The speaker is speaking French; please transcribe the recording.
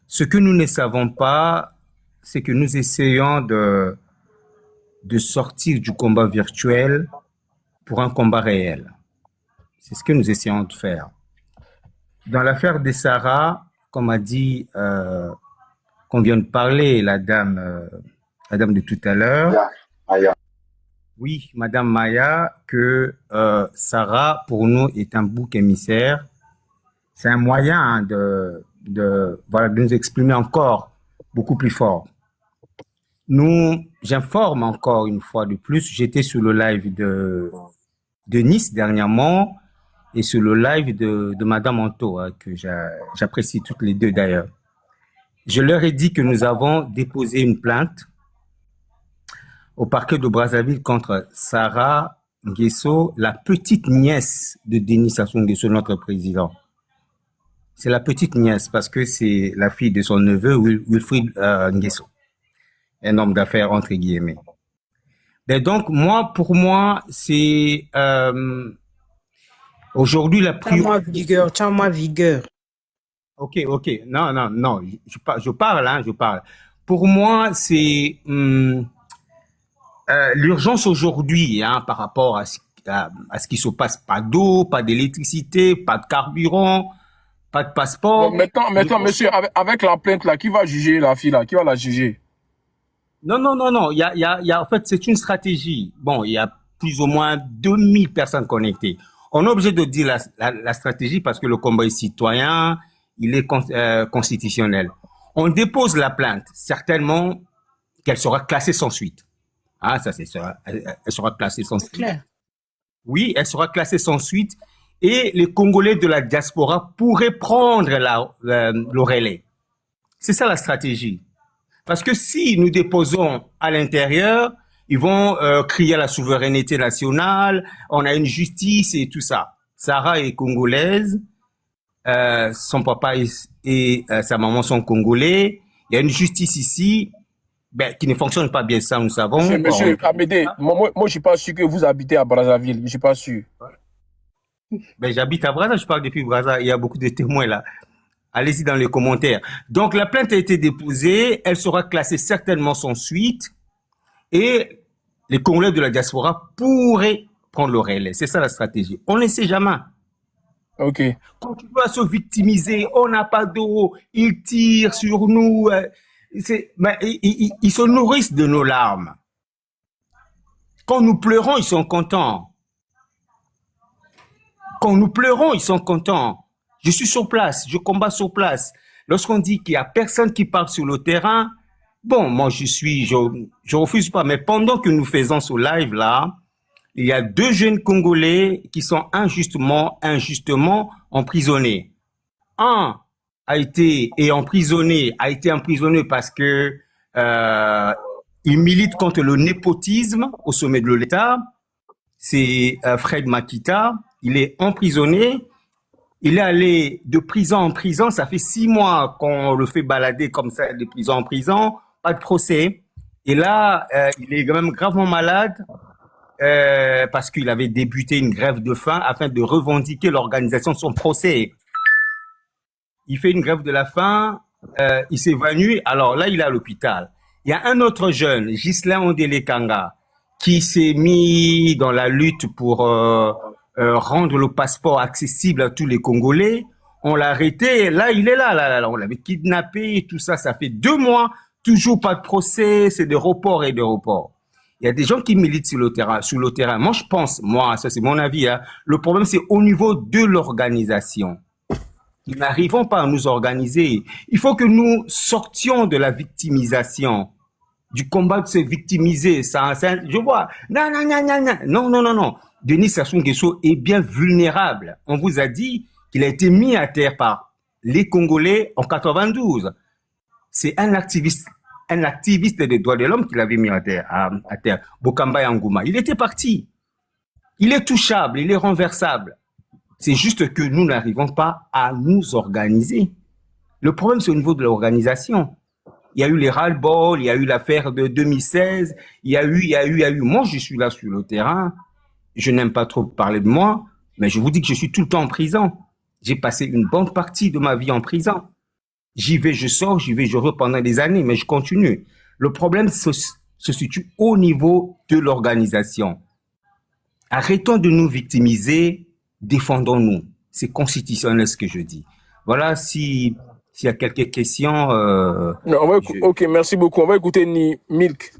Ce que nous ne savons pas, c'est que nous essayons de sortir du combat virtuel pour un combat réel. C'est ce que nous essayons de faire. Dans l'affaire de Sarah, comme a dit, qu'on vient de parler, la dame de tout à l'heure, oui, Madame Maya, que Sarah, pour nous, est un bouc émissaire. C'est un moyen hein, voilà, de nous exprimer encore beaucoup plus fort. J'informe encore une fois de plus, j'étais sur le live de Nice dernièrement et sur le live de Madame Anto, hein, que j'apprécie toutes les deux d'ailleurs. Je leur ai dit que nous avons déposé une plainte au parquet de Brazzaville contre Sarah Nguesso, la petite nièce de Denis Sassou Nguesso, notre président. C'est la petite nièce parce que c'est la fille de son neveu Wilfried Nguesso, un homme d'affaires entre guillemets. Mais donc pour moi, c'est aujourd'hui la priorité. Tiens-moi vigueur. Ok, non, je parle, hein, je parle. Pour moi, c'est l'urgence aujourd'hui, hein, par rapport à ce qui se passe. Pas d'eau, pas d'électricité, pas de carburant, pas de passeport. Bon, maintenant, monsieur, avec la plainte là, qui va juger la fille là? Qui va la juger? Non. En fait, c'est une stratégie. Bon, il y a plus ou moins 2000 personnes connectées. On est obligé de dire la stratégie parce que le combat est citoyen, il est constitutionnel. On dépose la plainte, certainement qu'elle sera classée sans suite. Ah, ça, elle sera classée sans suite. Clair. Oui, elle sera classée sans suite et les Congolais de la diaspora pourraient prendre le relais. C'est ça la stratégie. Parce que si nous déposons à l'intérieur, ils vont crier à la souveraineté nationale, on a une justice et tout ça. Sarah est congolaise, son papa et sa maman sont congolais, il y a une justice ici qui ne fonctionne pas bien, ça nous savons. Monsieur Amédée, moi je suis pas sûr que vous habitez à Brazzaville, je suis pas sûr. J'habite à Brazza, je parle depuis Brazza, il y a beaucoup de témoins là. Allez-y dans les commentaires. Donc, la plainte a été déposée, elle sera classée certainement sans suite et les Congolais de la diaspora pourraient prendre le relais. C'est ça la stratégie. On ne sait jamais. Ok. Quand tu dois se victimiser, on n'a pas d'eau, ils tirent sur nous, ils se nourrissent de nos larmes. Quand nous pleurons, ils sont contents. Quand nous pleurons, ils sont contents. Je suis sur place, je combats sur place. Lorsqu'on dit qu'il y a personne qui parle sur le terrain, bon, moi je refuse pas. Mais pendant que nous faisons ce live là, il y a 2 jeunes Congolais qui sont injustement emprisonnés. Un a été emprisonné parce que il milite contre le népotisme au sommet de l'État. C'est Fred Makita. Il est emprisonné. Il est allé de prison en prison. Ça fait 6 mois qu'on le fait balader comme ça, de prison en prison. Pas de procès. Et là, il est quand même gravement malade parce qu'il avait débuté une grève de faim afin de revendiquer l'organisation de son procès. Il fait une grève de la faim. Il s'évanouit. Alors là, il est à l'hôpital. Il y a un autre jeune, Ghislain Ondele Kanga, qui s'est mis dans la lutte pour rendre le passeport accessible à tous les Congolais. On l'a arrêté, là il est là, on l'avait kidnappé et tout ça, ça fait 2 mois, toujours pas de procès, c'est de report et de report. Il y a des gens qui militent sur le terrain. Moi je pense, ça c'est mon avis, hein, le problème c'est au niveau de l'organisation. Nous n'arrivons pas à nous organiser. Il faut que nous sortions de la victimisation, du combat de se victimiser. Je vois, non. Denis Sassou Nguesso est bien vulnérable. On vous a dit qu'il a été mis à terre par les Congolais en 92. C'est un activiste des droits de l'homme qui l'avait mis à terre. Bokamba Yangouma. Il était parti. Il est touchable, il est renversable. C'est juste que nous n'arrivons pas à nous organiser. Le problème, c'est au niveau de l'organisation. Il y a eu les ras-le-bol, il y a eu l'affaire de 2016, il y a eu. Moi, je suis là sur le terrain. Je n'aime pas trop parler de moi, mais je vous dis que je suis tout le temps en prison. J'ai passé une bonne partie de ma vie en prison. J'y vais, je sors, j'y vais, je reviens pendant des années, mais je continue. Le problème se situe au niveau de l'organisation. Arrêtons de nous victimiser, défendons-nous. C'est constitutionnel ce que je dis. Voilà, s'il y a quelques questions, Ok, merci beaucoup. On va écouter Milk.